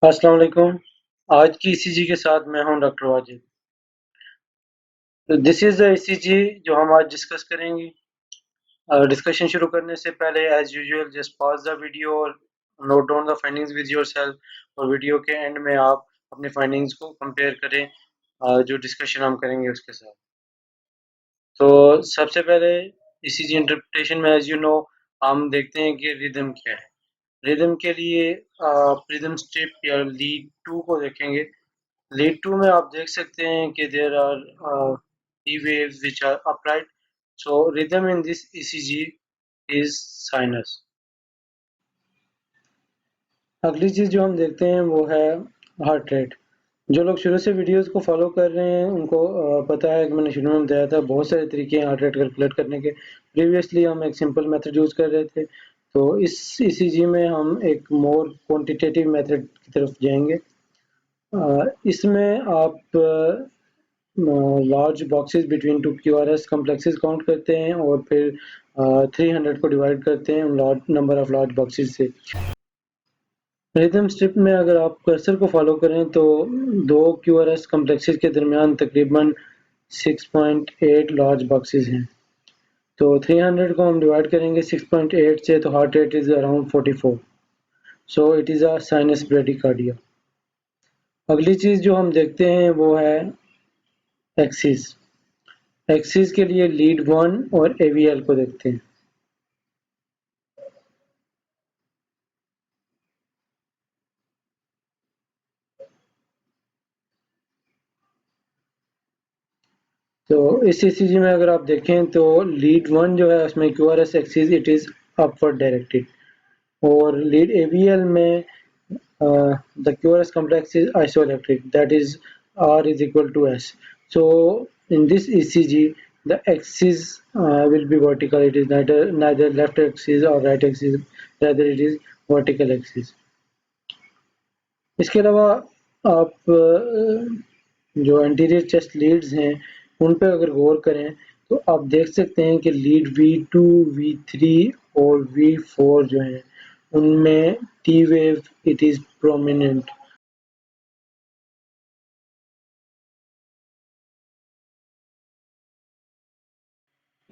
अस्सलाम वालेकुम। आज की ईसीजी के साथ मैं हूं डॉक्टर वाजिद। तो दिस इज द ईसीजी जो हम आज डिस्कस करेंगे। डिस्कशन शुरू करने से पहले as usual just pause the video और note down the findings with yourself और वीडियो के एंड में आप अपने फाइंडिंग्स को कंपेयर करें जो डिस्कशन हम करेंगे उसके साथ। तो सबसे पहले ईसीजी इंटरप्रिटेशन में एज यू नो हम देखते हैं कि रिदम क्या है। रिदम के लिए रिदम स्ट्रिप या लीड 2 को देखेंगे। Lead 2 में आप देख सकते हैं कि there are E waves which are upright. So rhythm in this ECG is sinus. अगली चीज जो हम देखते हैं वो है हार्ट रेट। जो लोग शुरू से वीडियोस को फॉलो कर रहे हैं उनको पता है कि मैंने शुरू में बताया था बहुत सारे तरीके हैं हार्ट रेट कैलकुलेट करने के। प्रीवियसली हम एक सिंपल मेथड यूज कर रहे थे, तो इस ECG में हम एक मोर क्वांटिटेटिव मेथड की तरफ जाएंगे। इसमें आप large boxes between two QRS complexes count करते हैं और फिर 300 को डिवाइड करते हैं large number of large boxes से। रिदम स्ट्रिप में अगर आप कर्सर को फॉलो करें तो दो QRS कॉम्प्लेक्सेस के दरमियान तकरीबन 6.8 लार्ज बॉक्सेस हैं। तो 300 को हम डिवाइड करेंगे 6.8 से, तो heart rate is around 44। So it is a sinus bradycardia. अगली चीज़ जो हम देखते हैं वो है एक्सिस। एक्सिस के लिए लीड 1 और AVL को देखते हैं। तो इस ECG में अगर आप देखें तो लीड 1 जो है उसमें QRS axis it is upward directed और लीड AVL में the QRS complex is isoelectric, that is R is equal to S. So in this ECG the axis will be vertical, it is neither left axis or right axis, rather it is vertical axis. इसके अलावा आप जो anterior chest leads हैं उन पे अगर गौर करें तो आप देख सकते हैं कि लीड V2, V3 और V4 जो हैं उनमें T wave it is prominent.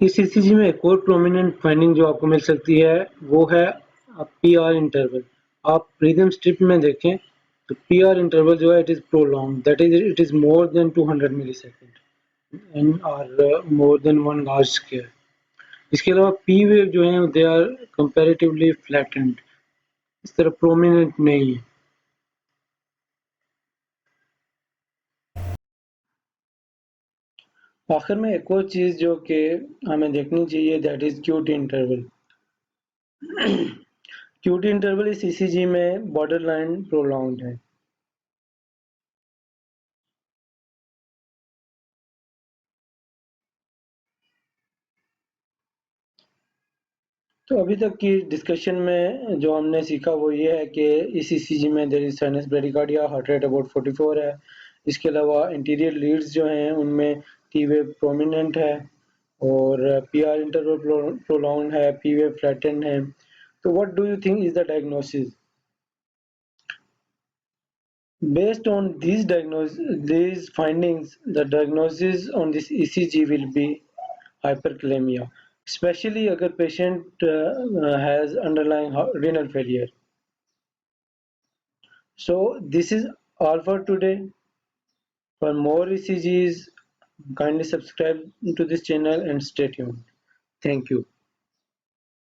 इस ECG में एक और प्रोमिनेंट फाइंडिंग जो आपको मिल सकती है वो है PR इंटरवल। आप रिदम स्ट्रिप में देखें तो PR इंटरवल जो है it is prolong, that is it is more than 200 millisecond in और more than one large square. इसके अलावा P वेव जो है दे आर कंपैरेटिवली फ्लैटेंड, इस तरह प्रोमिनेंट नहीं है। आखिर में एक और चीज जो कि हमें देखनी चाहिए that is QT interval. QT interval इस ECG में बॉर्डर लाइन प्रोलॉन्ग्ड है। तो अभी तक की डिस्कशन में जो हमने सीखा वो ये है कि इस ECG में there is sinus bradycardia, heart rate about 44 है। इसके अलावा इंटीरियर लीड्स जो हैं उनमें T वेव प्रोमिनेंट है और PR इंटरवल प्रोलॉन्ग है, P वेव फ्लैटेंड है। तो what do you think is the diagnosis? Based on these findings, the diagnosis on this ECG will be hyperkalemia, especially अगर patient has underlying renal failure. So this is all for today. For more ECGs, kindly subscribe to this channel and stay tuned. Thank you.